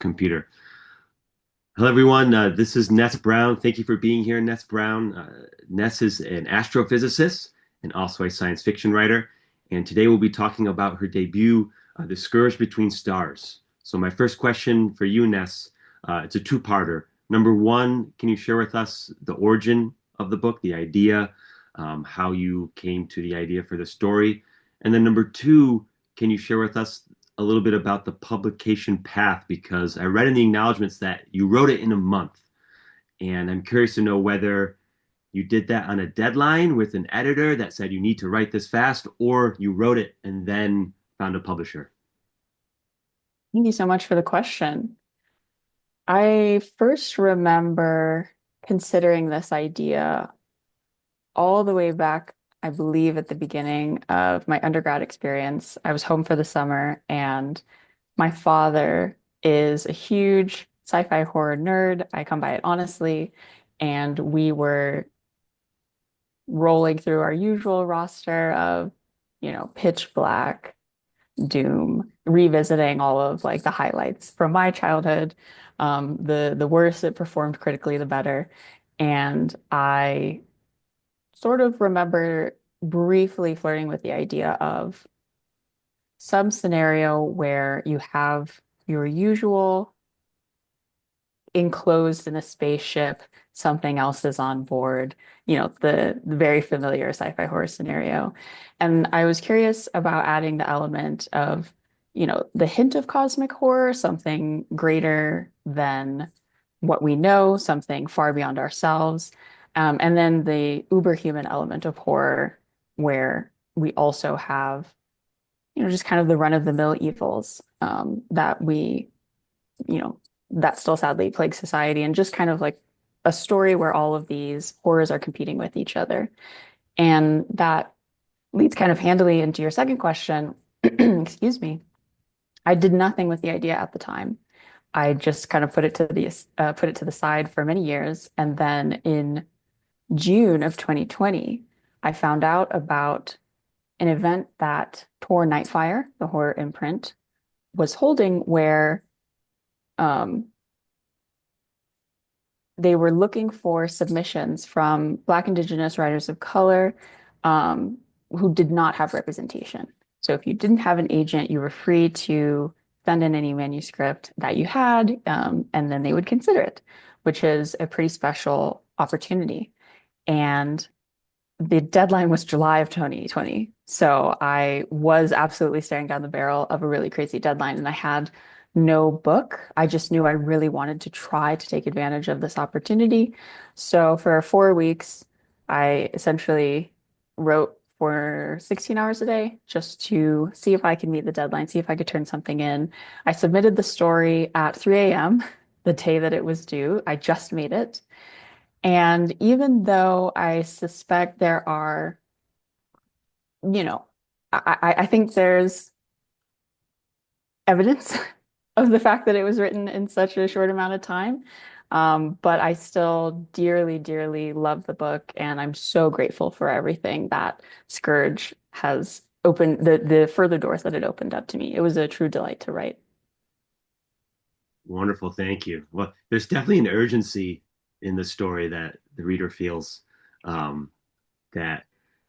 computer. Hello, everyone. This is Ness Brown. Thank you for being here, Ness Brown. Ness is an astrophysicist and also a science fiction writer. And today we'll be talking about her debut, The Scourge Between Stars. So, my first question for you, Ness, it's a two-parter. Number one, can you share with us the origin of the book, the idea, how you came to the idea for the story? And then number two, can you share with us a little bit about the publication path? Because I read in the acknowledgments that you wrote it in a month. And I'm curious to know whether you did that on a deadline with an editor that said you need to write this fast, or you wrote it and then found a publisher. Thank you so much for the question. I first remember considering this idea all the way back, I believe, at the beginning of my undergrad experience. I was home for the summer, and my father is a huge sci-fi horror nerd. I come by it honestly. And we were rolling through our usual roster of, Pitch Black, Doom, revisiting all of like the highlights from my childhood. The worse it performed critically, the better. And I sort of remember briefly flirting with the idea of some scenario where you have your usual enclosed in a spaceship, something else is on board, the very familiar sci-fi horror scenario. And I was curious about adding the element of, the hint of cosmic horror, something greater than what we know, something far beyond ourselves. And then the uber-human element of horror, where we also have, just kind of the run-of-the-mill evils that you know, that still sadly plague society, and just kind of like a story where all of these horrors are competing with each other. And that leads kind of handily into your second question. Excuse me. I did nothing with the idea at the time. I just kind of put it to the side for many years, and then in June of 2020, I found out about an event that Tor Nightfire, the horror imprint, was holding, where um, they were looking for submissions from Black, Indigenous writers of color um, who did not have representation. So if you didn't have an agent, you were free to send in any manuscript that you had, and then they would consider it, which is a pretty special opportunity. And the deadline was July of 2020. So I was absolutely staring down the barrel of a really crazy deadline, and I had no book. I just knew I really wanted to try to take advantage of this opportunity. So for 4 weeks, I essentially wrote for 16 hours a day just to see if I could meet the deadline, see if I could turn something in. I submitted the story at 3 a.m. the day that it was due. I just made it. And even though I suspect there are, you know, I think there's evidence of the fact that it was written in such a short amount of time. But I still dearly, dearly love the book, and I'm so grateful for everything that Scourge has opened, the further doors that it opened up to me. It was a true delight to write. Wonderful, thank you. Well, there's definitely an urgency in the story that the reader feels. That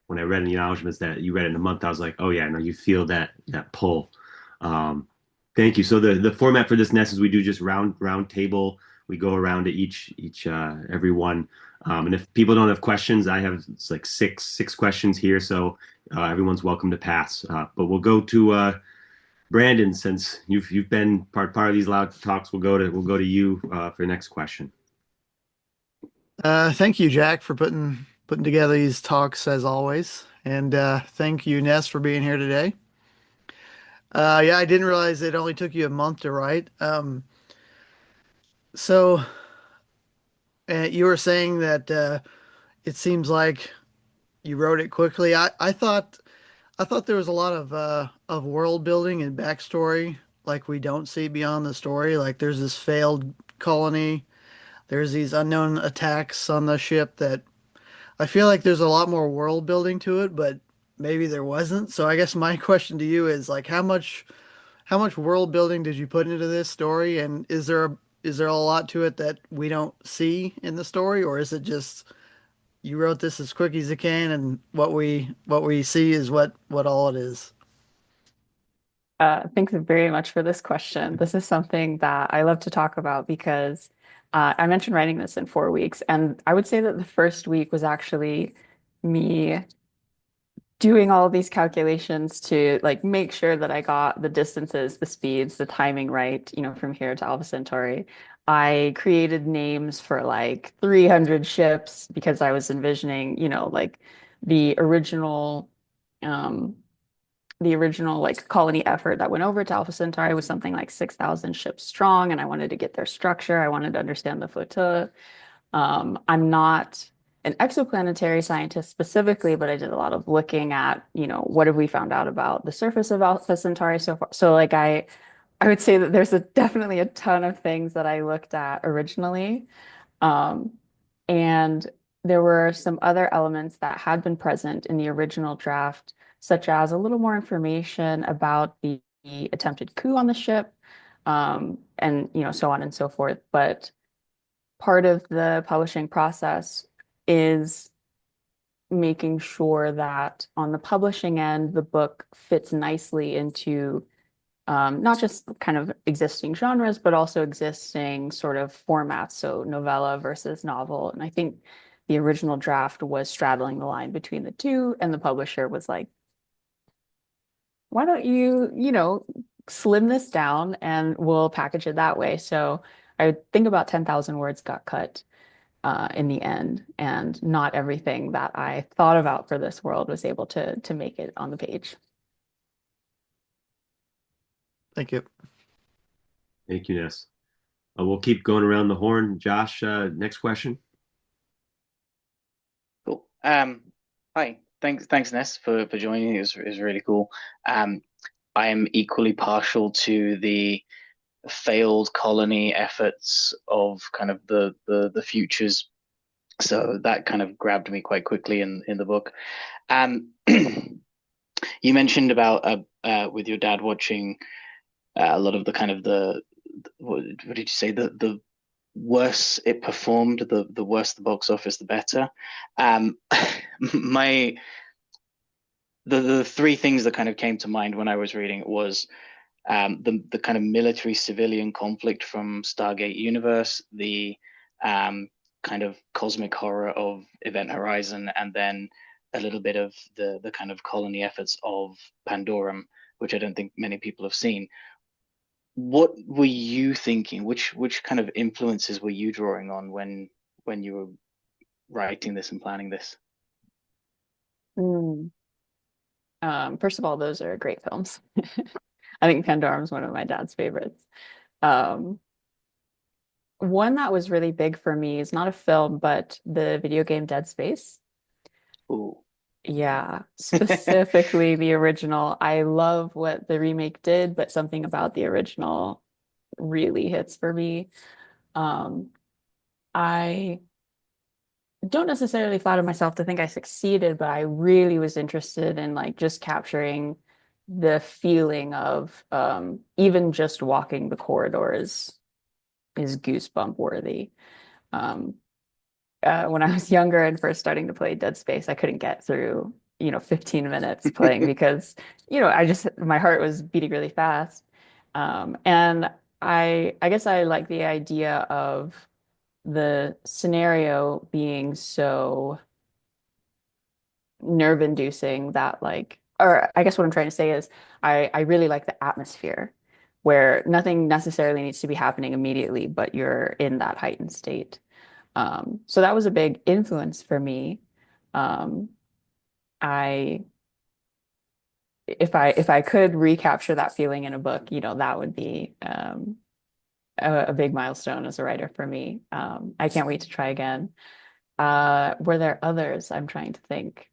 when I read in the acknowledgments that you read it in a month, I was like, oh yeah, no, you feel that pull. Um, Thank you. So the format for this nest is we do just round table. We go around to each everyone. And if people don't have questions, I have it's like six questions here, so everyone's welcome to pass. But we'll go to Brandon, since you've been part of these loud talks. We'll go to you for the next question. Thank you, Jack, for putting together these talks as always, and thank you, Ness, for being here today. Yeah, I didn't realize it only took you a month to write. So you were saying that it seems like you wrote it quickly. I thought there was a lot of world building and backstory like we don't see beyond the story. Like there's this failed colony. There's these unknown attacks on the ship that I feel like there's a lot more world building to it, but maybe there wasn't. So I guess my question to you is like how much world building did you put into this story? And is there a lot to it that we don't see in the story, or is it just you wrote this as quick as you can, and what we see is what all it is? Thanks very much for this question. This is something that I love to talk about because I mentioned writing this in 4 weeks, and I would say that the first week was actually me doing all of these calculations to like make sure that I got the distances, the speeds, the timing right, from here to Alpha Centauri. I created names for like 300 ships because I was envisioning, like the original um the original like colony effort that went over to Alpha Centauri was something like 6,000 ships strong, and I wanted to get their structure. I wanted to understand the flotilla. I'm not an exoplanetary scientist specifically, but I did a lot of looking at, what have we found out about the surface of Alpha Centauri so far. So like I would say that there's definitely a ton of things that I looked at originally. Um, and there were some other elements that had been present in the original draft, such as a little more information about the attempted coup on the ship, and so on and so forth. But part of the publishing process is making sure that on the publishing end, the book fits nicely into not just kind of existing genres, but also existing sort of formats. So novella versus novel. And I think the original draft was straddling the line between the two, and the publisher was like, why don't you, slim this down and we'll package it that way. So I think about 10,000 words got cut in the end, and not everything that I thought about for this world was able to make it on the page. Thank you. Thank you, Ness. We'll keep going around the horn. Josh, next question. Cool. Hi. Thanks, Ness, for joining. It was really cool. Um, I am equally partial to the failed colony efforts of kind of the futures. So that kind of grabbed me quite quickly in the book. You mentioned about with your dad watching a lot of the kind of what did you say, the worse it performed, the worse the box office, the better. Um, my the three things that kind of came to mind when I was reading it was the kind of military civilian conflict from Stargate Universe, the kind of cosmic horror of Event Horizon, and then a little bit of the kind of colony efforts of Pandorum, which I don't think many people have seen. What were you thinking? Which kind of influences were you drawing on when you were writing this and planning this? Mm. First of all, those are great films. I think Pandorum is one of my dad's favorites. Um, One that was really big for me is not a film, but the video game Dead Space. Ooh. Yeah, specifically the original. I love what the remake did, but something about the original really hits for me. Um, I don't necessarily flatter myself to think I succeeded, but I really was interested in like just capturing the feeling of even just walking the corridors is goosebump worthy. Um, when I was younger and first starting to play Dead Space, I couldn't get through, 15 minutes playing because, I just my heart was beating really fast. And I guess I like the idea of the scenario being so nerve-inducing that like, or I guess what I'm trying to say is I really like the atmosphere where nothing necessarily needs to be happening immediately, but you're in that heightened state. So that was a big influence for me. Um, I if I could recapture that feeling in a book, that would be a big milestone as a writer for me. I can't wait to try again. Were there others? I'm trying to think.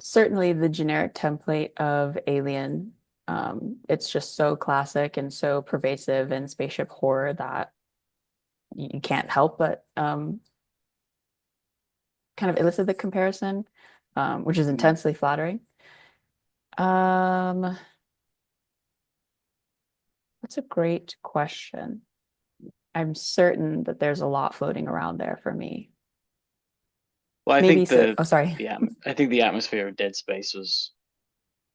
Certainly the generic template of Alien. It's just so classic and so pervasive in spaceship horror that you can't help but kind of elicit the comparison, which is Mm. intensely flattering. Um, That's a great question. I'm certain that there's a lot floating around there for me. Well, I Maybe think so. Oh, sorry. I think the atmosphere of Dead Space was.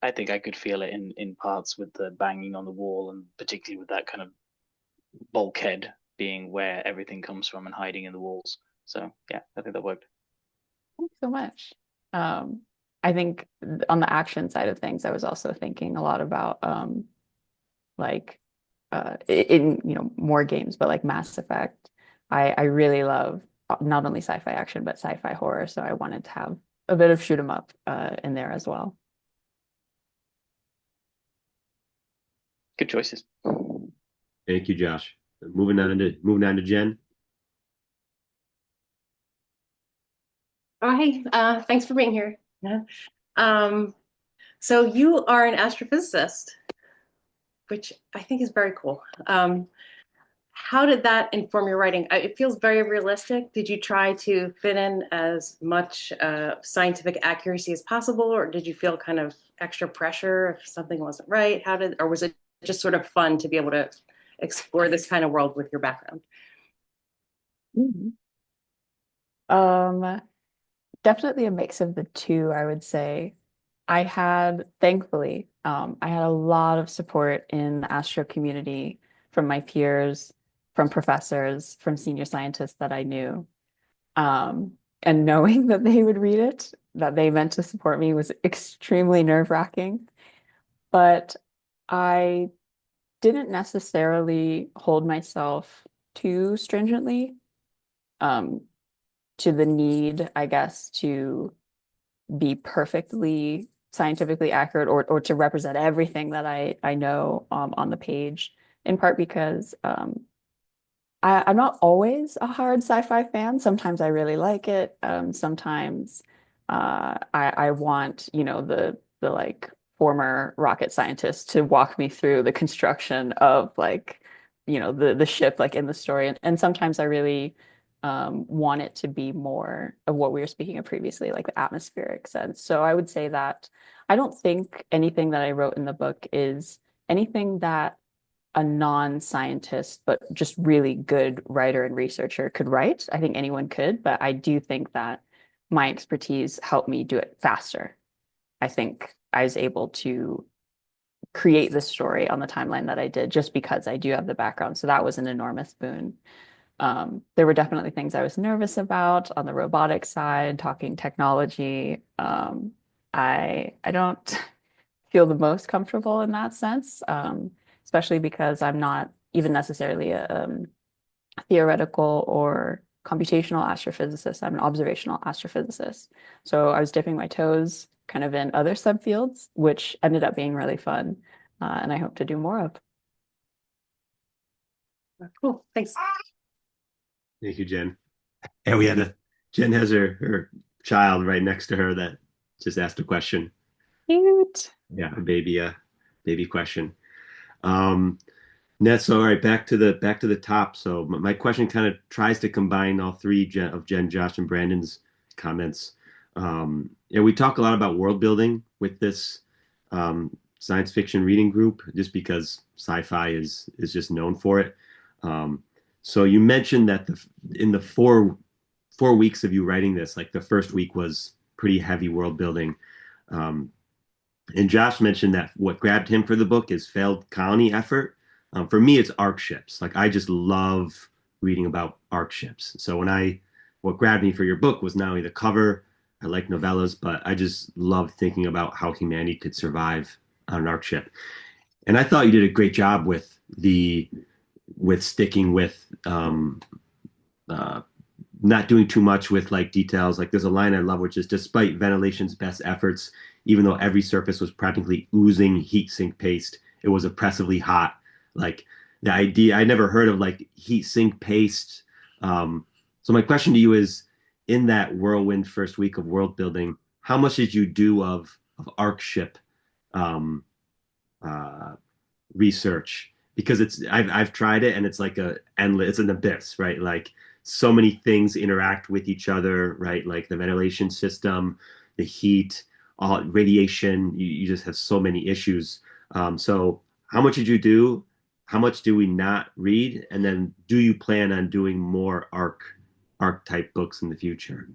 I think I could feel it in parts with the banging on the wall, and particularly with that kind of bulkhead being where everything comes from and hiding in the walls. So yeah, I think that worked. Thanks so much. I think on the action side of things, I was also thinking a lot about like in more games, but like Mass Effect. I really love not only sci-fi action but sci-fi horror, so I wanted to have a bit of shoot 'em up in there as well. Good choices. Thank you, Josh. Moving on to Jen. Oh, hey, thanks for being here. Yeah. Um, so you are an astrophysicist, which I think is very cool. How did that inform your writing? It feels very realistic. Did you try to fit in as much scientific accuracy as possible, or did you feel kind of extra pressure if something wasn't right? Or was it just sort of fun to be able to explore this kind of world with your background? Mhm. Um, Definitely a mix of the two, I would say. Thankfully, I had a lot of support in the astro community from my peers, from professors, from senior scientists that I knew. And knowing that they would read it, that they meant to support me was extremely nerve-wracking. But I didn't necessarily hold myself too stringently, um, to the need, I guess, to be perfectly scientifically accurate or to represent everything that I know on the page, in part because I'm not always a hard sci-fi fan. Sometimes I really like it. Sometimes I want, the like former rocket scientist to walk me through the construction of like, the ship like in the story. And sometimes I really want it to be more of what we were speaking of previously, like the atmospheric sense. So I would say that I don't think anything that I wrote in the book is anything that a non-scientist, but just really good writer and researcher could write. I think anyone could, but I do think that my expertise helped me do it faster. I think I was able to create this story on the timeline that I did just because I do have the background. So that was an enormous boon. There were definitely things I was nervous about on the robotic side, talking technology. I don't feel the most comfortable in that sense, especially because I'm not even necessarily a theoretical or computational astrophysicist. I'm an observational astrophysicist. So I was dipping my toes kind of in other subfields, which ended up being really fun, and I hope to do more of. Cool, thanks. Thank you, Jen. And Jen has her child right next to her that just asked a question. Cute. Yeah, a baby question. Um, Nets, all right, back to the top. So my question kind of tries to combine all three Jen, Josh, and Brandon's comments. Yeah, we talk a lot about world building with this science fiction reading group, just because sci-fi is just known for it. So you mentioned that in the four weeks of you writing this, like the first week was pretty heavy world building. Um, and Josh mentioned that what grabbed him for the book is failed colony effort. For me, it's arc ships. Like I just love reading about arc ships. So what grabbed me for your book was not only the cover, I like novellas, but I just love thinking about how humanity could survive on an arc ship. And I thought you did a great job with sticking with uh, not doing too much with like details. Like there's a line I love, which is despite ventilation's best efforts, even though every surface was practically oozing heat sink paste, it was oppressively hot. Like the idea, I never heard of like heat sink paste. So my question to you is, in that whirlwind first week of world building, how much did you do of arc ship um, uh, research? Because I've tried it and it's like it's an abyss, right? Like so many things interact with each other, right? Like the ventilation system, the heat, all radiation. You just have so many issues. So how much did you do? how much do we not read? And then do you plan on doing more arc type books in the future?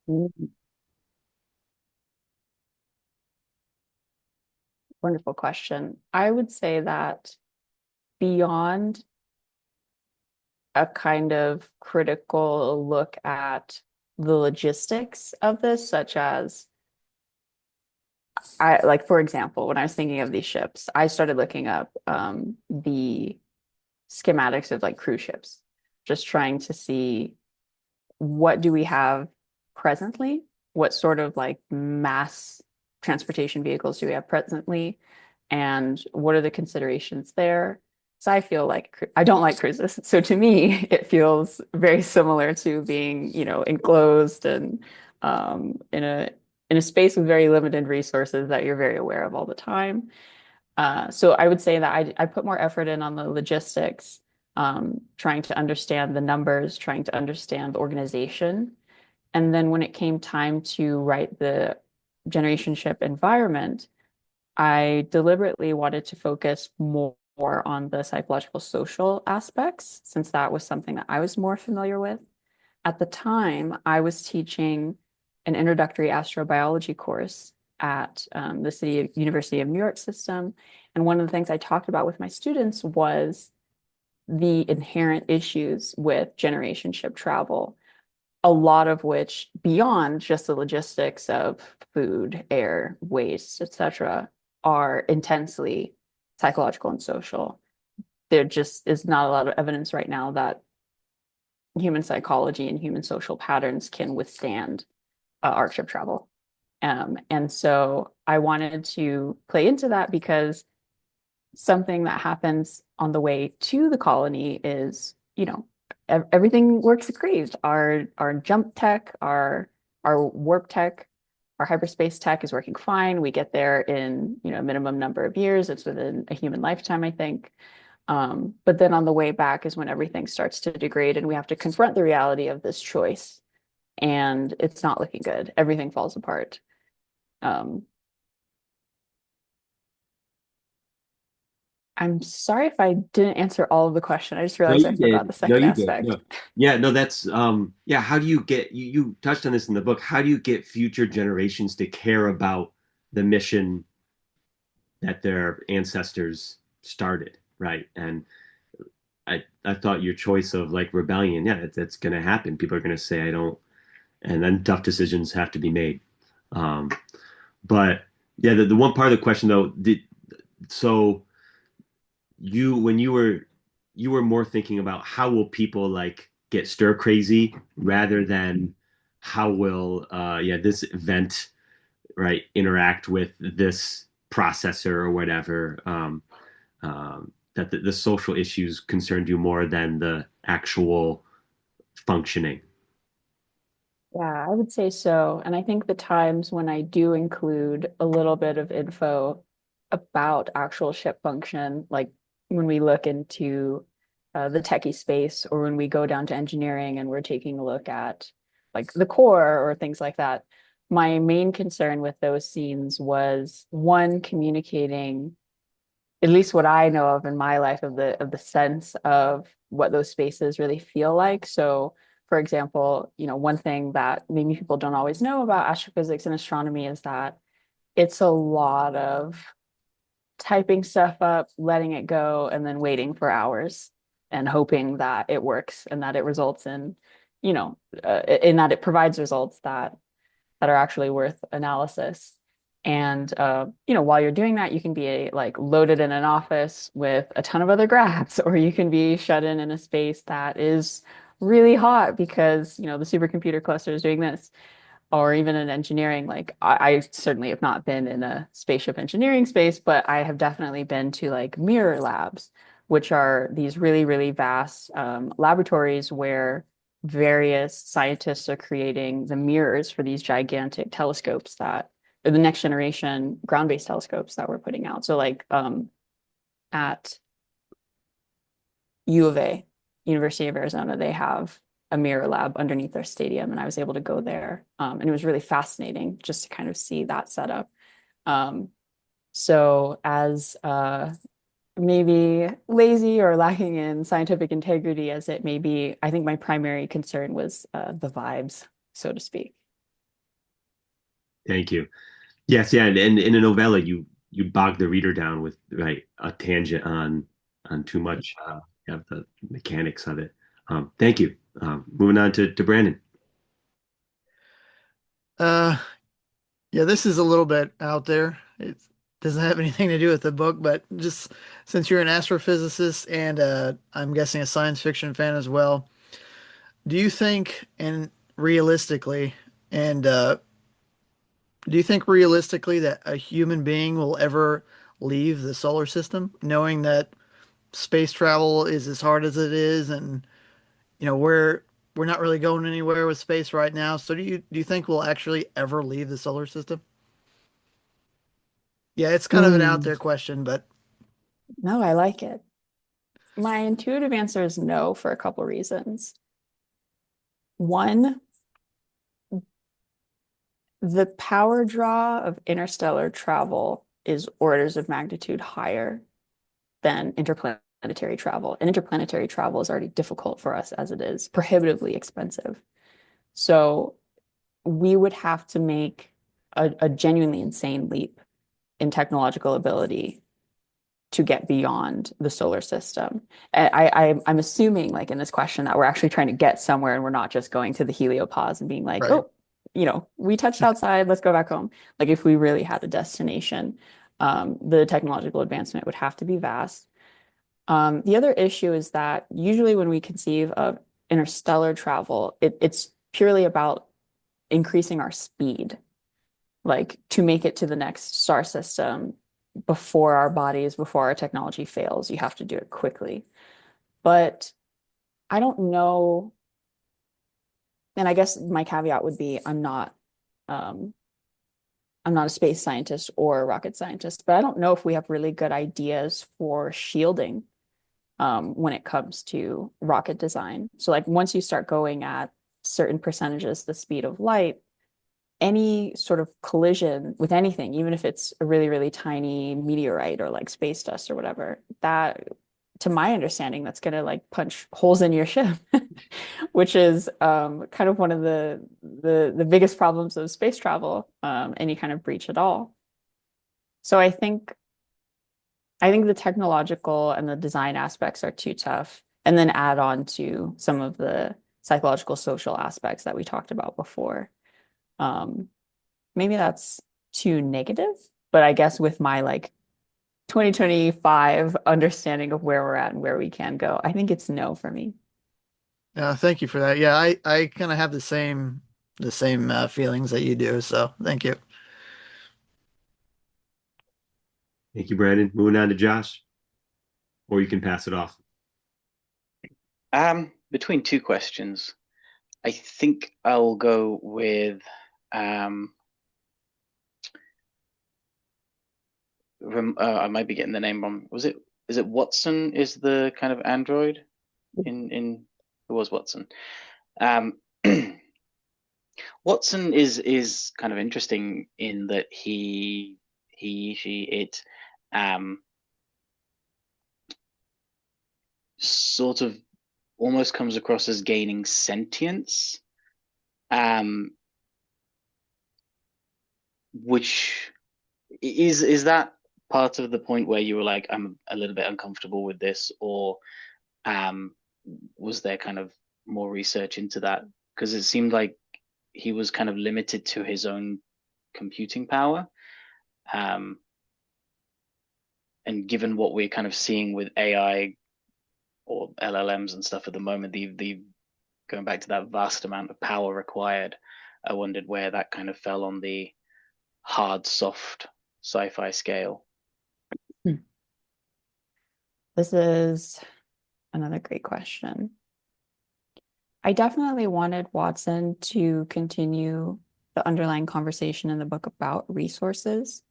Mm, Wonderful question. I would say that beyond a kind of critical look at the logistics of this, such as I like, for example, when I was thinking of these ships, I started looking up the schematics of like cruise ships, just trying to see what do we have presently, what sort of like mass transportation vehicles do we have presently, and what are the considerations there. So I feel like I don't like cruises. So to me, it feels very similar to being, enclosed and in a space with very limited resources that you're very aware of all the time. So I would say that I put more effort in on the logistics, trying to understand the numbers, trying to understand the organization. And then when it came time to write the generation ship environment, I deliberately wanted to focus more on the psychological social aspects, since that was something that I was more familiar with. At the time, I was teaching an introductory astrobiology course at the University of New York system. And one of the things I talked about with my students was the inherent issues with generation ship travel, a lot of which, beyond just the logistics of food, air, waste, etc., are intensely psychological and social. There just is not a lot of evidence right now that human psychology and human social patterns can withstand arc ship travel. And so I wanted to play into that because something that happens on the way to the colony is, everything works great. Our jump tech, our warp tech, our hyperspace tech is working fine. We get there in, a minimum number of years. It's within a human lifetime, I think. But then on the way back is when everything starts to degrade and we have to confront the reality of this choice. And it's not looking good. Everything falls apart. Um, I'm sorry if I didn't answer all of the question. I just No, realized I you forgot did. the No, second you did. aspect. No. Yeah, no, that's yeah, how do you get you touched on this in the book. How do you get future generations to care about the mission that their ancestors started, right? And I thought your choice of like rebellion, yeah, that's going to happen. People are going to say I don't, and then tough decisions have to be made. Um, but yeah, the one part of the question though, so when you were more thinking about how will people like get stir crazy rather than how will this event right interact with this processor or whatever that the social issues concerned you more than the actual functioning. Yeah, I would say so. And I think the times when I do include a little bit of info about actual ship function, like when we look into the techie space or when we go down to engineering and we're taking a look at like the core or things like that, my main concern with those scenes was one, communicating at least what I know of in my life of the sense of what those spaces really feel like. So, for example, one thing that maybe people don't always know about astrophysics and astronomy is that it's a lot of typing stuff up, letting it go, and then waiting for hours and hoping that it works and that it results in that it provides results that are actually worth analysis. And while you're doing that, you can be like loaded in an office with a ton of other grads, or you can be shut in a space that is really hot because the supercomputer cluster is doing this. Or even in engineering, like I certainly have not been in a spaceship engineering space, but I have definitely been to like mirror labs, which are these really, really vast laboratories where various scientists are creating the mirrors for these gigantic telescopes that are the next generation ground-based telescopes that we're putting out. So like at U of A, University of Arizona, they have a mirror lab underneath their stadium, and I was able to go there. And it was really fascinating just to kind of see that setup. So as maybe lazy or lacking in scientific integrity as it may be, I think my primary concern was the vibes, so to speak. Thank you. Yes, yeah, and in a novella, you bog the reader down with right a tangent on too much of the mechanics of it. Thank you. Moving on to Brandon. Uh, yeah, this is a little bit out there. It doesn't have anything to do with the book, but just since you're an astrophysicist and I'm guessing a science fiction fan as well, do you think, and realistically, and do you think realistically that a human being will ever leave the solar system, knowing that space travel is as hard as it is, and we're not really going anywhere with space right now. So do you think we'll actually ever leave the solar system? Yeah, it's kind of an out Mm, there question, but no, I like it. My intuitive answer is no for a couple reasons. One, the power draw of interstellar travel is orders of magnitude higher than interplanetary travel. And interplanetary travel is already difficult for us as it is, prohibitively expensive. So we would have to make a genuinely insane leap in technological ability to get beyond the solar system. I'm assuming, like in this question, that we're actually trying to get somewhere and we're not just going to the heliopause and being like, right. oh, we touched outside, let's go back home. Like if we really had a destination, the technological advancement would have to be vast. The other issue is that usually when we conceive of interstellar travel, it's purely about increasing our speed, like to make it to the next star system before our technology fails. You have to do it quickly. But I don't know. And I guess my caveat would be um, I'm not a space scientist or a rocket scientist, but I don't know if we have really good ideas for shielding when it comes to rocket design. So like once you start going at certain percentages the speed of light, any sort of collision with anything, even if it's a really, really tiny meteorite or like space dust or whatever, that, to my understanding, that's going to like punch holes in your ship, which is kind of one of the biggest problems of space travel, any kind of breach at all. So I think the technological and the design aspects are too tough, and then add on to some of the psychological, social aspects that we talked about before. Um, Maybe that's too negative, but I guess with my like 2025 understanding of where we're at and where we can go, I think it's no for me. Thank you for that. Yeah, I kind of have the same feelings that you do. So thank you. Thank you, Brandon. Moving on to Josh, or you can pass it off. Between two questions, I think I'll go with um, I might be getting the name wrong. Is it Watson is the kind of android in it was Watson. Um, Watson is kind of interesting in that she it um sort of almost comes across as gaining sentience, um, which is that part of the point where you were like, I'm a little bit uncomfortable with this, or um, was there kind of more research into that? Because it seemed like he was kind of limited to his own computing power. Um, and given what we're kind of seeing with AI or LLMs and stuff at the moment, the going back to that vast amount of power required, I wondered where that kind of fell on the hard, soft sci-fi scale. Hmm. This is another great question. I definitely wanted Watson to continue the underlying conversation in the book about resources.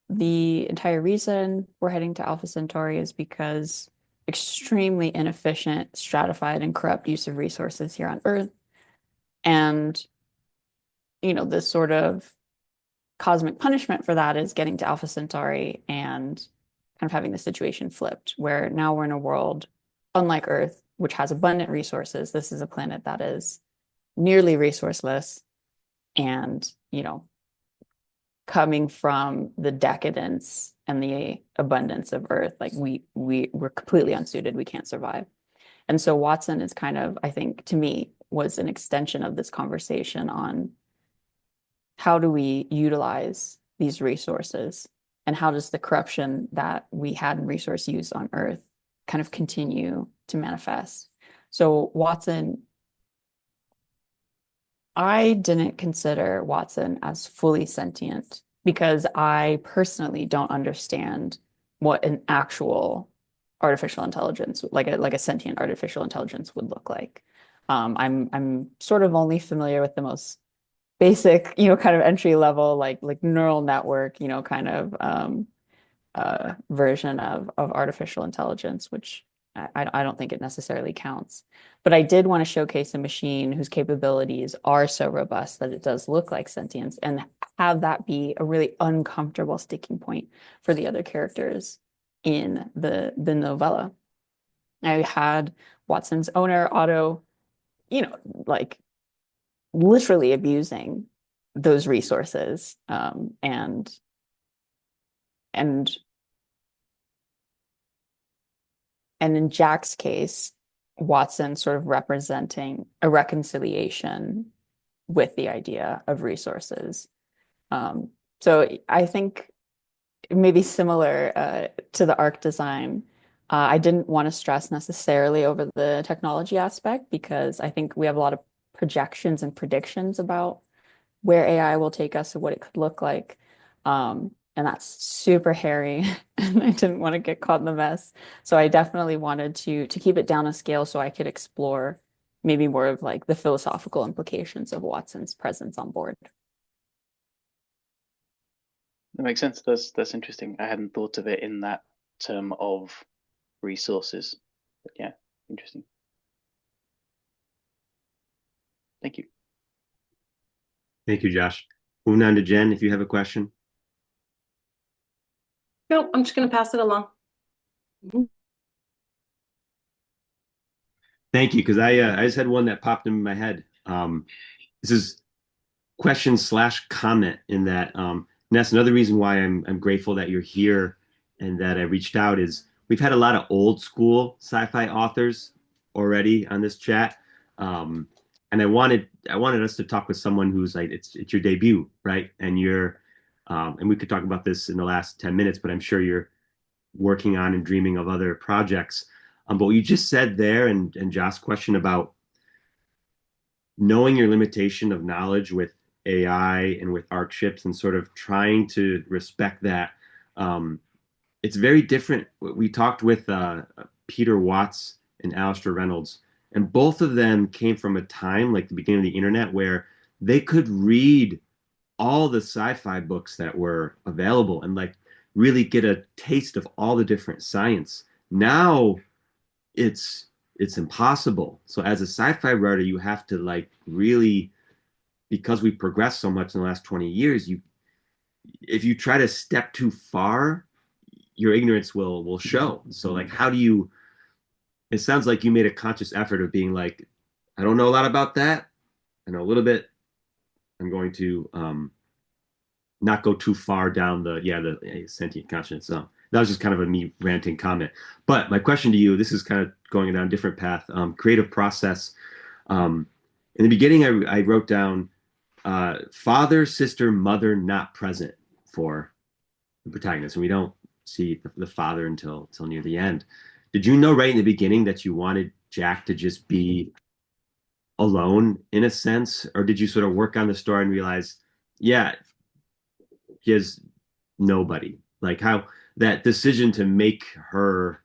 The entire reason we're heading to Alpha Centauri is because extremely inefficient, stratified, and corrupt use of resources here on Earth. And, this sort of cosmic punishment for that is getting to Alpha Centauri and kind of having the situation flipped, where now we're in a world unlike Earth, which has abundant resources. This is a planet that is nearly resourceless, and coming from the decadence and the abundance of Earth, like we're completely unsuited. We can't survive. And so Watson is kind of, I think, to me, was an extension of this conversation on how do we utilize these resources, and how does the corruption that we had in resource use on Earth kind of continue to manifest. So Watson, I didn't consider Watson as fully sentient because I personally don't understand what an actual artificial intelligence, like a sentient artificial intelligence, would look like. I'm sort of only familiar with the most basic, kind of entry level, like neural network, kind of version of artificial intelligence, which I don't think it necessarily counts. But I did want to showcase a machine whose capabilities are so robust that it does look like sentience, and have that be a really uncomfortable sticking point for the other characters in the novella. I had Watson's owner, Otto, like literally abusing those resources, and in Jack's case, Watson sort of representing a reconciliation with the idea of resources. So I think maybe similar to the arc design, I didn't want to stress necessarily over the technology aspect, because I think we have a lot of projections and predictions about where AI will take us and what it could look like. And that's super hairy, and I didn't want to get caught in the mess. So I definitely wanted to keep it down a scale so I could explore maybe more of like the philosophical implications of Watson's presence on board. That makes sense. That's interesting. I hadn't thought of it in that term of resources. But yeah, interesting. Thank you. Thank you, Josh. Moving on to Jen, if you have a question. No, I'm just going to pass it along. Thank you, because I just had one that popped in my head. This is question/comment in that, and that's another reason why I'm grateful that you're here and that I reached out. Is we've had a lot of old school sci-fi authors already on this chat, and I wanted us to talk with someone who's like it's your debut, right? And we could talk about this in the last 10 minutes, but I'm sure you're working on and dreaming of other projects. But what you just said there, and Josh's question about knowing your limitation of knowledge with AI and with arc ships, and sort of trying to respect that. It's very different. We talked with Peter Watts and Alistair Reynolds, and both of them came from a time like the beginning of the internet where they could read all the sci-fi books that were available and like really get a taste of all the different science. Now it's impossible. So as a sci-fi writer, you have to like really, because we've progressed so much in the last 20 years, if you try to step too far, your ignorance will show. So like how do you, it sounds like you made a conscious effort of being like, I don't know a lot about that. I know a little bit. I'm going to not go too far down the sentient conscience. So that was just kind of a me ranting comment. But my question to you, this is kind of going down a different path. Creative process. In the beginning, I wrote down father, sister, mother not present for the protagonist, and we don't see the father until near the end. Did you know right in the beginning that you wanted Jack to just be alone in a sense, or did you sort of work on the story and realize, yeah, he has nobody? Like how that decision to make her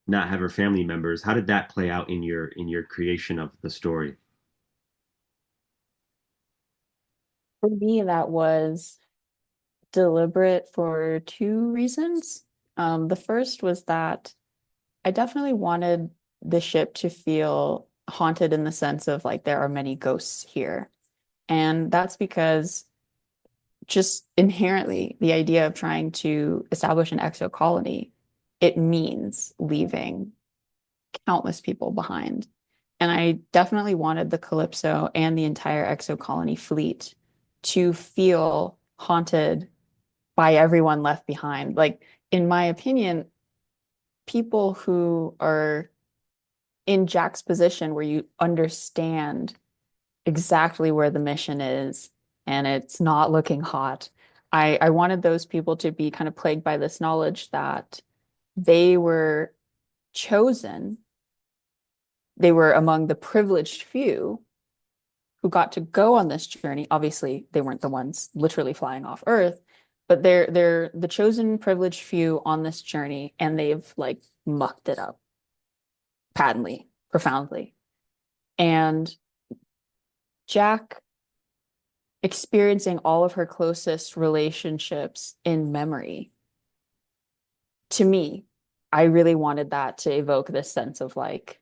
not have her family members, how did that play out in your creation of the story? For me, that was deliberate for two reasons. The first was that I definitely wanted the ship to feel haunted in the sense of like there are many ghosts here. And that's because just inherently the idea of trying to establish an exo colony, it means leaving countless people behind. And I definitely wanted the Calypso and the entire exo colony fleet to feel haunted by everyone left behind. Like, in my opinion, people who are in Jack's position where you understand exactly where the mission is and it's not looking hot. I wanted those people to be kind of plagued by this knowledge that they were chosen, they were among the privileged few who got to go on this journey. Obviously, they weren't the ones literally flying off Earth, but they're the chosen privileged few on this journey, and they've like mucked it up patently, profoundly. And Jack experiencing all of her closest relationships in memory. To me, I really wanted that to evoke this sense of like,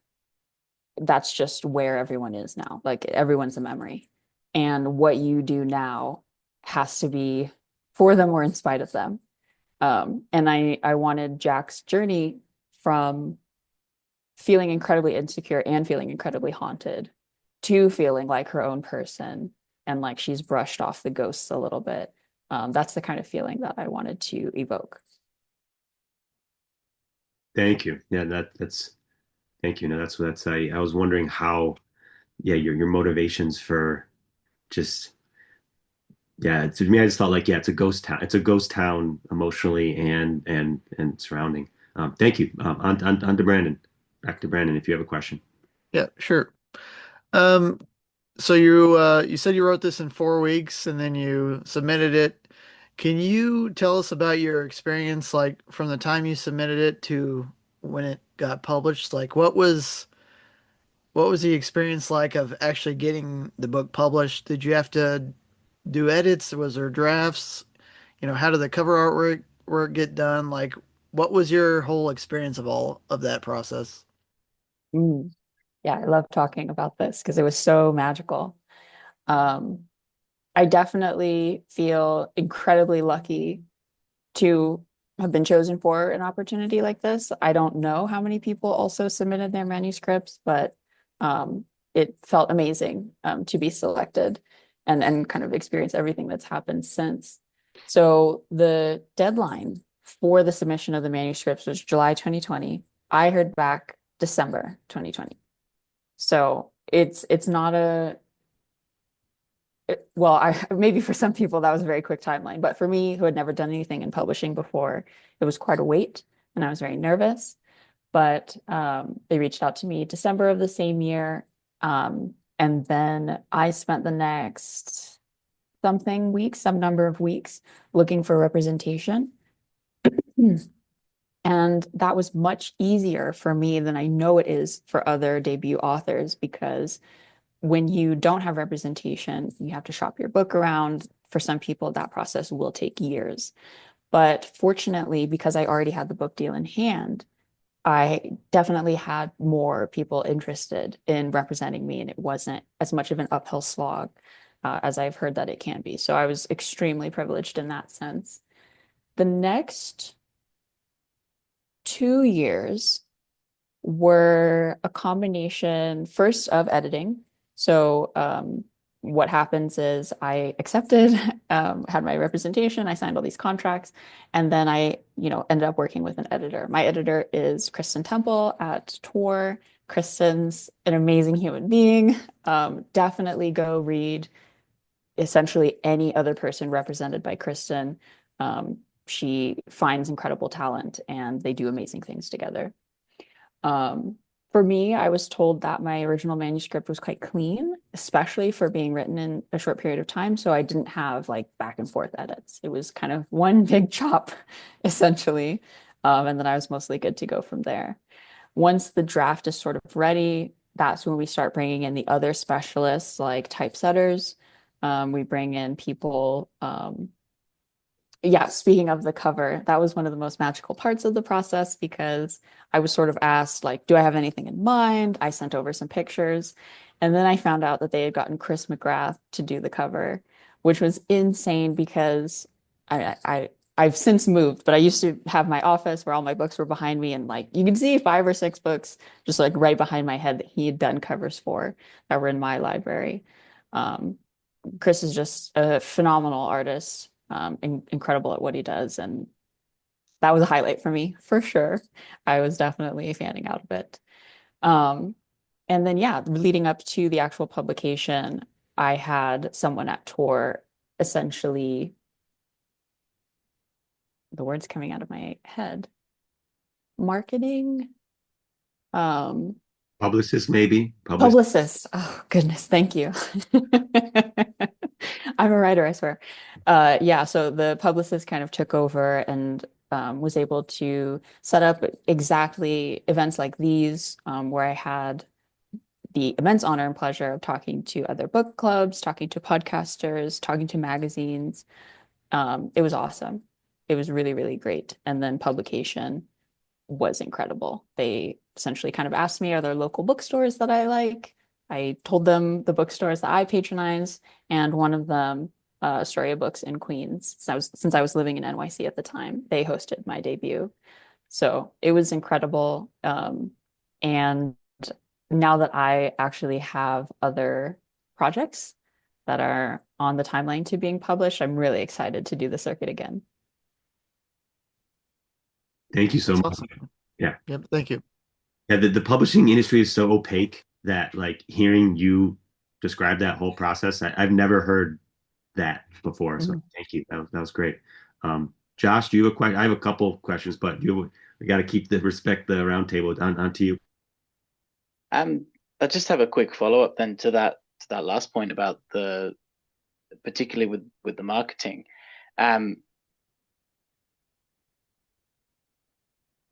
that's just where everyone is now. Like everyone's a memory. And what you do now has to be for them or in spite of them. And I wanted Jack's journey from feeling incredibly insecure and feeling incredibly haunted to feeling like her own person and like she's brushed off the ghosts a little bit. That's the kind of feeling that I wanted to evoke. Thank you. Yeah, that's thank you. No, that's I was wondering how, yeah, your motivations for just, yeah, to me I just thought like, yeah, it's a ghost town. It's a ghost town emotionally and surrounding. Thank you. On to Brandon. Back to Brandon if you have a question. Yeah, sure. Um, so you said you wrote this in 4 weeks and then you submitted it. Can you tell us about your experience, like from the time you submitted it to when it got published? Like what was the experience like of actually getting the book published? Did you have to do edits? Was there drafts? How did the cover artwork work get done? Like, what was your whole experience of all of that process? Mm. Yeah, I love talking about this because it was so magical. Um, I definitely feel incredibly lucky to have been chosen for an opportunity like this. I don't know how many people also submitted their manuscripts, but um, it felt amazing to be selected and kind of experience everything that's happened since. So the deadline for the submission of the manuscripts was July 2020. I heard back December 2020. So it's not a well, I maybe for some people that was a very quick timeline, but for me, who had never done anything in publishing before, it was quite a wait, and I was very nervous. But they reached out to me December of the same year, and then I spent the next something weeks, some number of weeks, looking for representation. And that was much easier for me than I know it is for other debut authors because when you don't have representation, you have to shop your book around. For some people, that process will take years. But fortunately, because I already had the book deal in hand, I definitely had more people interested in representing me, and it wasn't as much of an uphill slog as I've heard that it can be. So I was extremely privileged in that sense. The next 2 years were a combination first of editing. So what happens is I accepted, had my representation, I signed all these contracts, and then I, ended up working with an editor. My editor is Kristen Temple at Tor. Kristen's an amazing human being. Definitely go read essentially any other person represented by Kristen. She finds incredible talent and they do amazing things together. Um, for me, I was told that my original manuscript was quite clean, especially for being written in a short period of time. So I didn't have like back and forth edits. It was kind of one big chop, essentially. And then I was mostly good to go from there. Once the draft is sort of ready, that's when we start bringing in the other specialists like typesetters. We bring in people yeah, speaking of the cover, that was one of the most magical parts of the process because I was sort of asked, like, do I have anything in mind? I sent over some pictures, and then I found out that they had gotten Chris McGrath to do the cover, which was insane because I've since moved, but I used to have my office where all my books were behind me, and like you could see 5 or 6 books just like right behind my head that he had done covers for that were in my library. Um, Chris is just a phenomenal artist, incredible at what he does, and that was a highlight for me for sure. I was definitely fanning out a bit. Um, and then yeah, leading up to the actual publication, I had someone at Tor essentially, the words coming out of my head, marketing, um, Publicist, maybe. Publicist. publicist. Oh goodness, thank you. I'm a writer, I swear. Yeah, so the publicist kind of took over and was able to set up exactly events like these, where I had the immense honor and pleasure of talking to other book clubs, talking to podcasters, talking to magazines. It was awesome. It was really, really great. And then publication was incredible. They essentially kind of asked me, are there local bookstores that I like? I told them the bookstores that I patronize, and one of them, Astoria Books in Queens. Since I was living in NYC at the time, they hosted my debut. So it was incredible. And now that I actually have other projects that are on the timeline to being published, I'm really excited to do the circuit again. Thank you so That's much. awesome. Yeah. Yep. Thank you. Yeah, the publishing industry is so opaque that like hearing you describe that whole process, I've never heard that before. So Mhm. thank you. That was great. Josh, do you have a question? I have a couple questions, but we got to keep the respect the roundtable on to you. I just have a quick follow-up then to that last point about particularly with the marketing.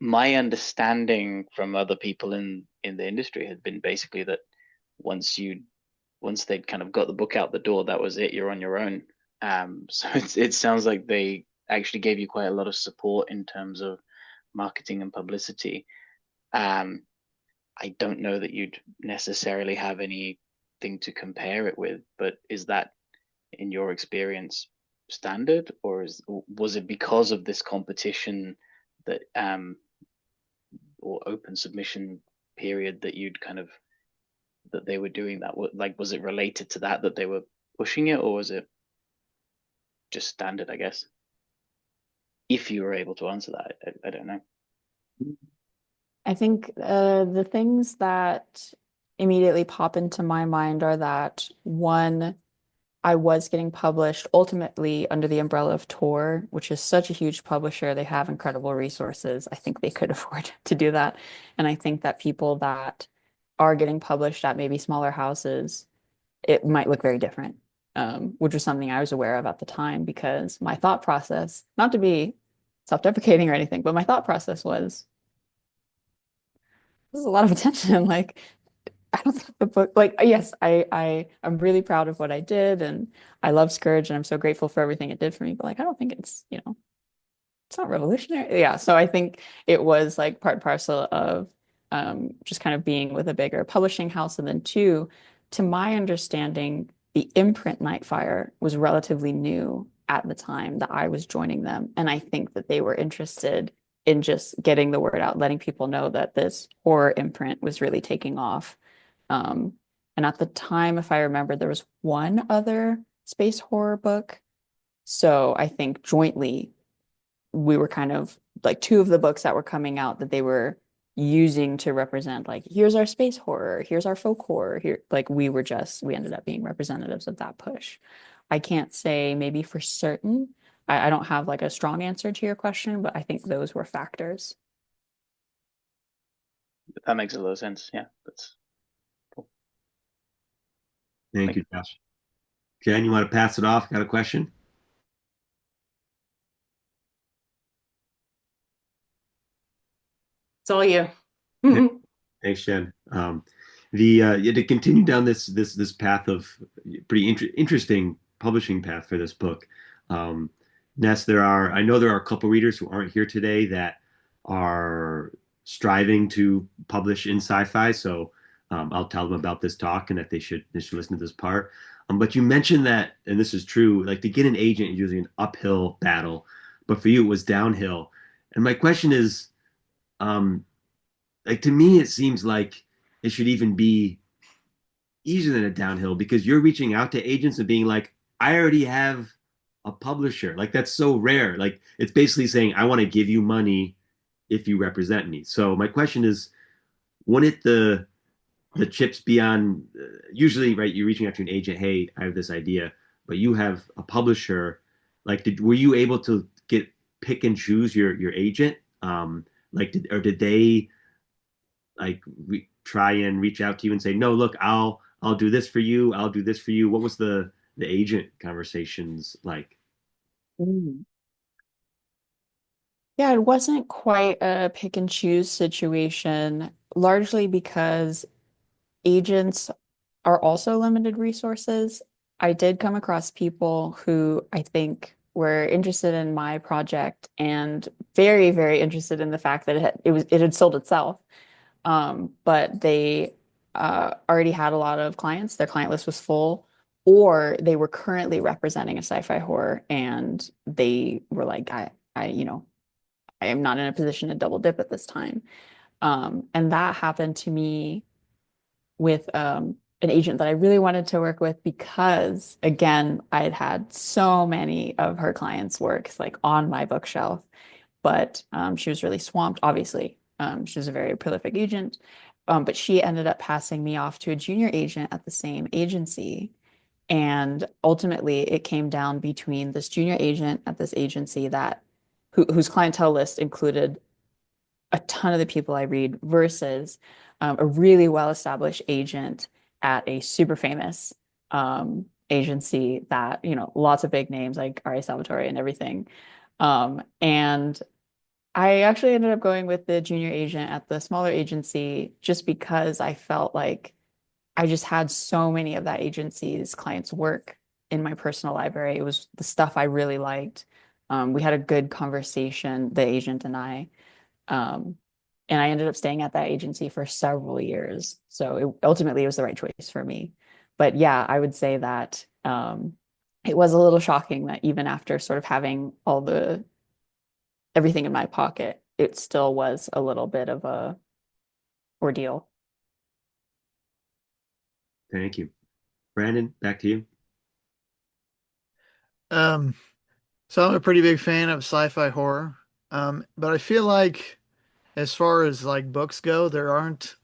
My understanding from other people in the industry had been basically that once they'd kind of got the book out the door, that was it. You're on your own. So it sounds like they actually gave you quite a lot of support in terms of marketing and publicity. I don't know that you'd necessarily have anything to compare it with, but is that, in your experience, standard, or was it because of this competition that or open submission period that that they were doing that? Like, was it related to that they were pushing it, or was it just standard, I guess? If you were able to answer that, I don't know. I think the things that immediately pop into my mind are that one, I was getting published ultimately under the umbrella of Tor, which is such a huge publisher. They have incredible resources. I think they could afford to do that. And I think that people that are getting published at maybe smaller houses, it might look very different, which was something I was aware of at the time because my thought process, not to be self-deprecating or anything, but my thought process was, this is a lot of attention. Like, I don't think the book, like, yes, I'm really proud of what I did, and I love Scourge, and I'm so grateful for everything it did for me. But like, I don't think it's, it's not revolutionary. Yeah, so I think it was like part and parcel of just kind of being with a bigger publishing house, and then two, to my understanding, the imprint Nightfire was relatively new at the time that I was joining them, and I think that they were interested in just getting the word out, letting people know that this horror imprint was really taking off. Um, and at the time, if I remember, there was one other space horror book. So I think jointly we were kind of like two of the books that were coming out that they were using to represent like, here's our space horror, here's our folk horror, here, like we ended up being representatives of that push. I can't say maybe for certain. I don't have like a strong answer to your question, but I think those were factors. That makes a lot of sense. Yeah, that's cool. Thank you, Josh. Jen, you want to pass it off? Got a question? It's all you. Thanks, Jen. To continue down this path of pretty interesting publishing path for this book, Ness, I know there are a couple readers who aren't here today that are striving to publish in sci-fi. So I'll tell them about this talk and that they should listen to this part. But you mentioned that, and this is true, like to get an agent is usually an uphill battle, but for you it was downhill. And my question is, um, like to me, it seems like it should even be easier than a downhill because you're reaching out to agents and being like, I already have a publisher. Like that's so rare. Like it's basically saying, I want to give you money if you represent me. So my question is, wouldn't the chips be on? Usually, right? You're reaching out to an agent. Hey, I have this idea, but you have a publisher. Like, were you able to get pick and choose your agent? Like, did they like try and reach out to you and say, no, look, I'll do this for you. I'll do this for you. What was the agent conversations like? Mm. Yeah, it wasn't quite a pick and choose situation, largely because agents are also limited resources. I did come across people who I think were interested in my project and very, very interested in the fact that it had sold itself. But they already had a lot of clients. Their client list was full, or they were currently representing a sci-fi horror, and they were like, I am not in a position to double dip at this time. And that happened to me with an agent that I really wanted to work with because, again, I had had so many of her clients' works like on my bookshelf, but she was really swamped, obviously. She was a very prolific agent, but she ended up passing me off to a junior agent at the same agency. And ultimately, it came down between this junior agent at this agency whose clientele list included a ton of the people I read versus a really well-established agent at a super famous agency that, lots of big names like Ari Salvatore and everything. And I actually ended up going with the junior agent at the smaller agency just because I felt like I just had so many of that agency's clients' work in my personal library. It was the stuff I really liked. We had a good conversation, the agent and I. Um, and I ended up staying at that agency for several years. So ultimately, it was the right choice for me. But yeah, I would say that it was a little shocking that even after sort of having all the everything in my pocket, it still was a little bit of a ordeal. Thank you. Brandon, back to you. Um, so I'm a pretty big fan of sci-fi horror. But I feel like as far as like books go, there aren't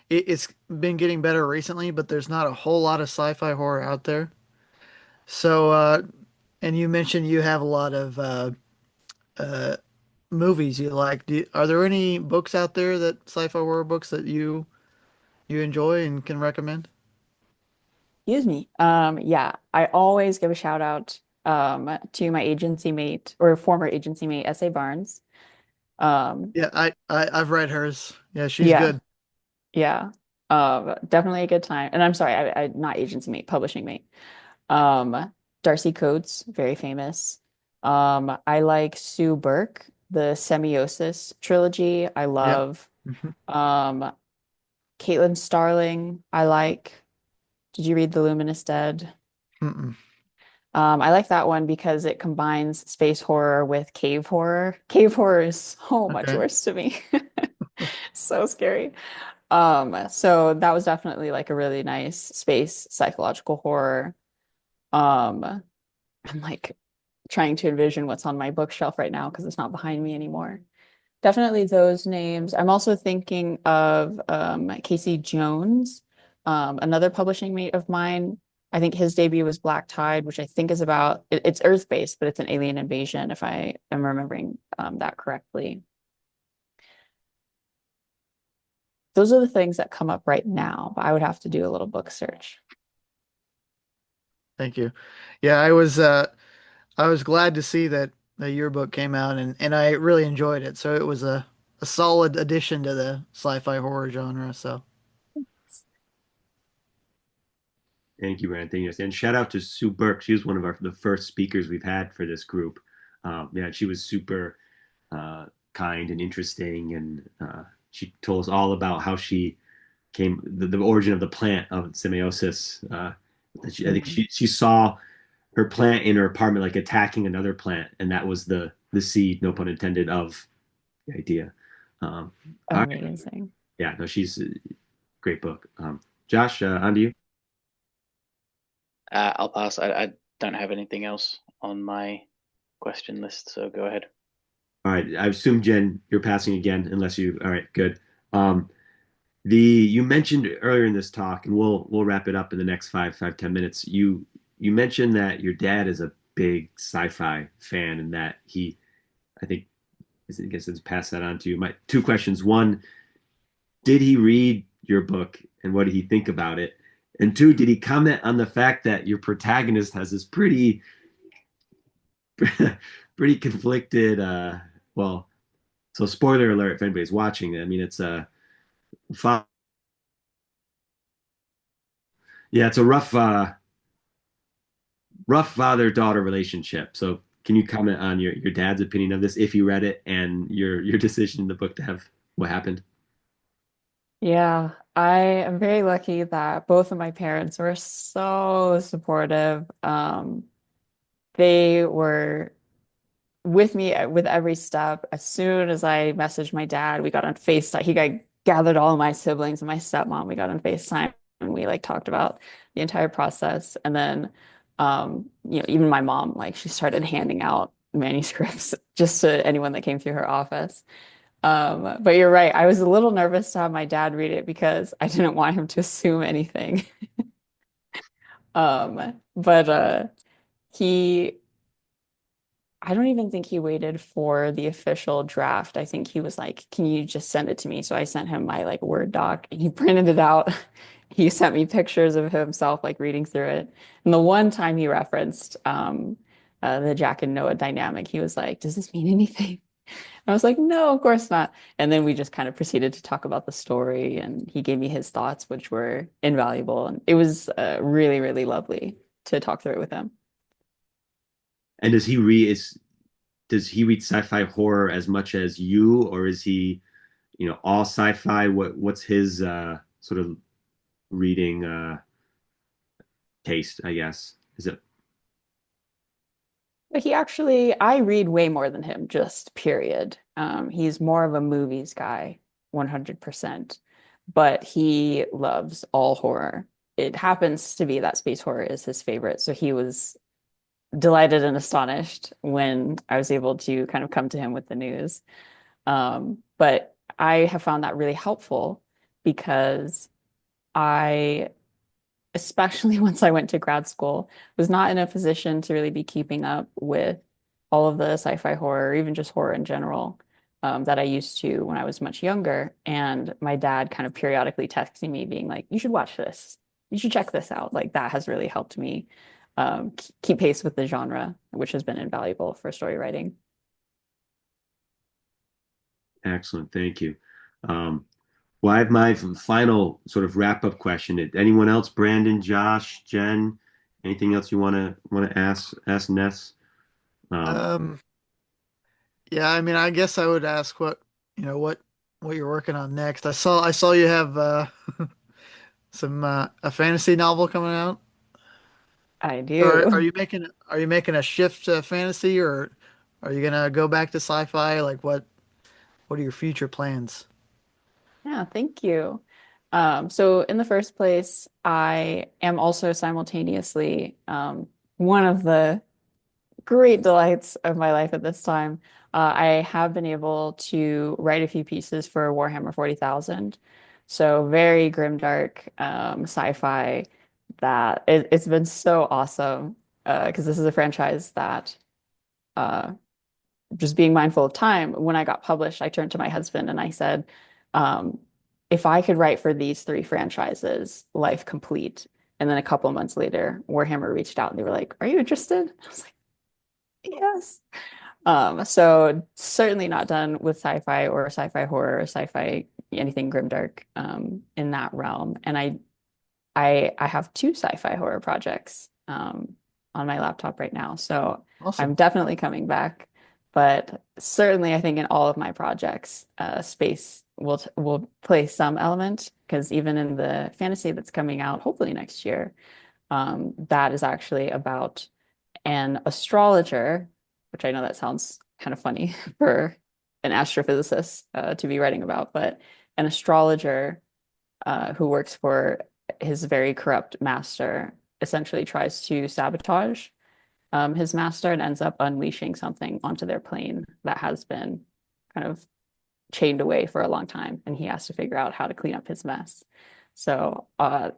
it's been getting better recently, but there's not a whole lot of sci-fi horror out there. So and you mentioned you have a lot of uh movies you like. Are there any books out there that sci-fi horror books that you enjoy and can recommend? Excuse me. Yeah, I always give a shout out to my agency mate or former agency mate, S.A. Barnes. Um, Yeah, I've read hers. Yeah, she's yeah, good. yeah. Definitely a good time. And I'm sorry, I not agency mate, publishing mate. Darcy Coates, very famous. I like Sue Burke, the Semiosis trilogy. I Yep. love Mhm. um Caitlin Starling. I like. Did you read The Luminous Dead? Mm-mm. I like that one because it combines space horror with cave horror. Cave horror is so much Okay. worse to me. So scary. So that was definitely like a really nice space psychological horror. Um, I'm like trying to envision what's on my bookshelf right now because it's not behind me anymore. Definitely those names. I'm also thinking of Casey Jones, another publishing mate of mine. I think his debut was Black Tide, which I think is about it's Earth-based, but it's an alien invasion, if I am remembering that correctly. Those are the things that come up right now, but I would have to do a little book search. Thank you. Yeah, I was glad to see that the yearbook came out and I really enjoyed it. So it was a solid addition to the sci-fi horror genre. So Thank you, Brandon. Yes, and shout out to Sue Burke. She was one of the first speakers we've had for this group. Yeah, she was super kind and interesting, and she told us all about how she came, the origin of the plant of semiosis, I think she saw her plant in her apartment like attacking another plant, and that was the seed, no pun intended, of the idea. Um, all right. Amazing. Yeah, no, she's a great book. Josh, on to you. I'll pass. I don't have anything else on my question list, so go ahead. All right, I assume Jen, you're passing again, unless you. All right, good. Um, you mentioned earlier in this talk, and we'll wrap it up in the next 10 minutes. You mentioned that your dad is a big sci-fi fan, and that I think, I guess let's pass that on to you. My two questions: one, did he read your book, and what did he think about it? And two, did he comment on the fact that your protagonist has this pretty conflicted, well, so spoiler alert if anybody's watching. I mean, it's a fa- yeah, it's a rough father-daughter relationship. So can you comment on your dad's opinion of this if you read it, and your decision in the book to have what happened? Yeah, I am very lucky that both of my parents were so supportive. They were with me with every step. As soon as I messaged my dad, we got on FaceTime. He got gathered all of my siblings and my stepmom. We got on FaceTime and we like talked about the entire process. And then, even my mom, like she started handing out manuscripts just to anyone that came through her office. But you're right. I was a little nervous to have my dad read it because I didn't want him to assume anything. But he I don't even think he waited for the official draft. I think he was like, "Can you just send it to me?" So I sent him my like Word doc and he printed it out. He sent me pictures of himself like reading through it. And the one time he referenced the Jack and Noah dynamic, he was like, "Does this mean anything?" I was like, "No, of course not." And then we just kind of proceeded to talk about the story and he gave me his thoughts, which were invaluable. And it was really, really lovely to talk through it with him. And does he read sci-fi horror as much as you, or is he, all sci-fi? What's his sort of reading taste, I guess? Is it But I read way more than him, just period. He's more of a movies guy, 100%. But he loves all horror. It happens to be that space horror is his favorite. So he was delighted and astonished when I was able to kind of come to him with the news. But I have found that really helpful because I especially once I went to grad school, was not in a position to really be keeping up with all of the sci-fi horror, or even just horror in general, that I used to when I was much younger. And my dad kind of periodically texting me, being like, "You should watch this. You should check this out." Like that has really helped me keep pace with the genre, which has been invaluable for story writing. excellent? Thank you. Um, well, I have my final sort of wrap-up question. Anyone else? Brandon, Josh, Jen, anything else you want to ask Ness? Um, Um, yeah, I mean, I guess I would ask what you're working on next. I saw you have some a fantasy novel coming out. I Or do. are you making a shift to fantasy, or are you gonna go back to sci-fi? Like what are your future plans? Yeah, thank you. So in the first place, I am also simultaneously one of the great delights of my life at this time. I have been able to write a few pieces for Warhammer 40,000. So very grimdark sci-fi it's been so awesome because this is a franchise that uh, just being mindful of time, when I got published, I turned to my husband and I said, um, if I could write for these three franchises, life complete. And then a couple of months later, Warhammer reached out and they were like, "Are you interested?" I was like, "Yes." So certainly not done with sci-fi or sci-fi horror, or sci-fi anything grimdark in that realm. And I have two sci-fi horror projects on my laptop right now. So I'm Awesome. definitely coming back. But certainly, I think in all of my projects, space will play some element because even in the fantasy that's coming out, hopefully next year, That is actually about an astrologer, which I know that sounds kind of funny for an astrophysicist to be writing about, but an astrologer who works for his very corrupt master essentially tries to sabotage his master and ends up unleashing something onto their plane that has been kind of chained away for a long time, and he has to figure out how to clean up his mess. So,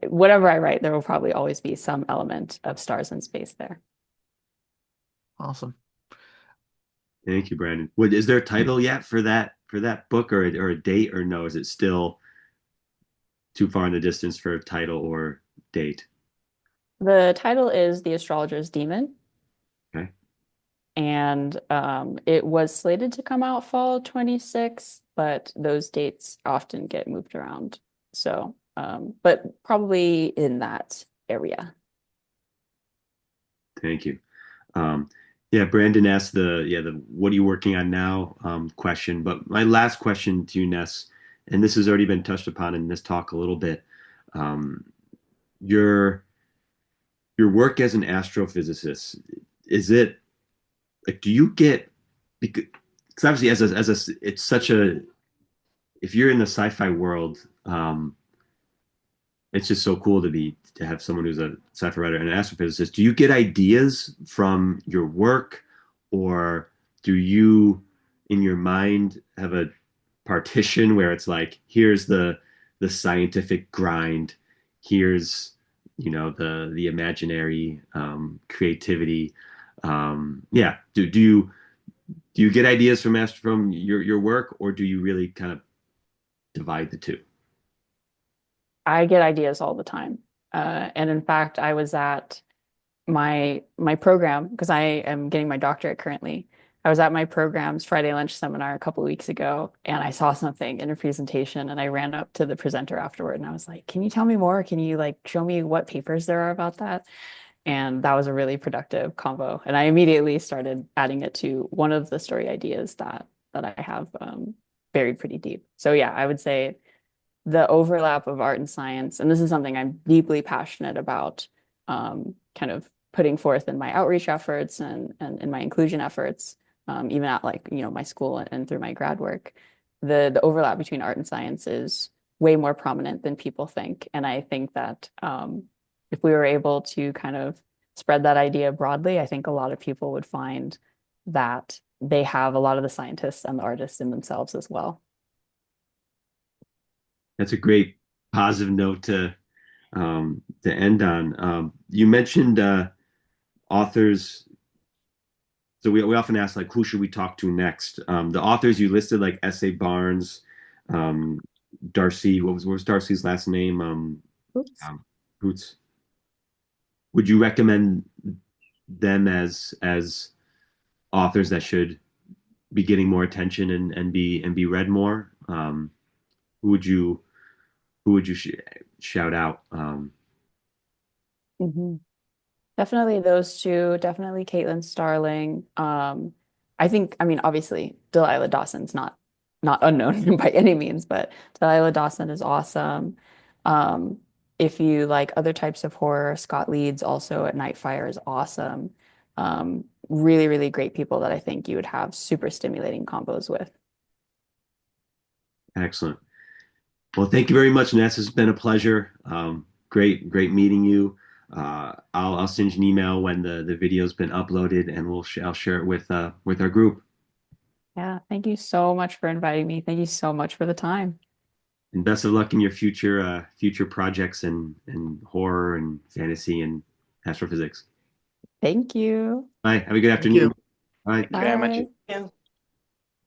whatever I write, there will probably always be some element of stars in space there. Awesome. Thank you, Brandon. Is there a title yet for that book, or a date, or no? Is it still too far in the distance for a title or date? The title is The Astrologer's Demon, Okay. and it was slated to come out fall 26, but those dates often get moved around. So, but probably in that area. Thank you. Yeah, Brandon asked the what are you working on now question, but my last question to you, Ness, and this has already been touched upon in this talk a little bit. Um, your your work as an astrophysicist, is it like, do you get, because obviously it's such a, if you're in the sci-fi world, it's just so cool to have someone who's a sci-fi writer and an astrophysicist. Do you get ideas from your work, or do you, in your mind, have a partition where it's like, here's the scientific grind, here's the imaginary creativity. Yeah. Do you get ideas from your work, or do you really kind of divide the two? I get ideas all the time. And in fact, I was at my program because I am getting my doctorate currently. I was at my program's Friday lunch seminar a couple of weeks ago, and I saw something in a presentation, and I ran up to the presenter afterward, and I was like, "Can you tell me more? Can you like show me what papers there are about that?" And that was a really productive convo. And I immediately started adding it to one of the story ideas that I have buried pretty deep. So yeah, I would say the overlap of art and science, and this is something I'm deeply passionate about, kind of putting forth in my outreach efforts and in my inclusion efforts, even at like, my school and through my grad work. The overlap between art and science is way more prominent than people think. And I think that if we were able to kind of spread that idea broadly, I think a lot of people would find that they have a lot of the scientists and the artists in themselves as well. That's a great positive note to end on. You mentioned authors. So we often ask, like, who should we talk to next? The authors you listed, like S.A. Barnes, um, Darcy. What was Darcy's last name? Oops. Hoots. Would you recommend them as authors that should be getting more attention and be read more? Who would you who would you shout out? Mhm. Definitely those two. Definitely Caitlin Starling. I mean, obviously, Delilah Dawson's not unknown by any means, but Delilah Dawson is awesome. Um, if you like other types of horror, Scott Leeds also at Nightfire is awesome. Really, really great people that I think you would have super stimulating combos with. Excellent. Well, thank you very much, Ness. It's been a pleasure. Great meeting you. I'll send you an email when the video's been uploaded, and I'll share it with our group. Yeah, thank you so much for inviting me. Thank you so much for the time. And best of luck in your future projects and horror and fantasy and astrophysics. Thank you. Bye. Have a good Thank afternoon. you. Bye. Thank you very much. Bye. Yeah.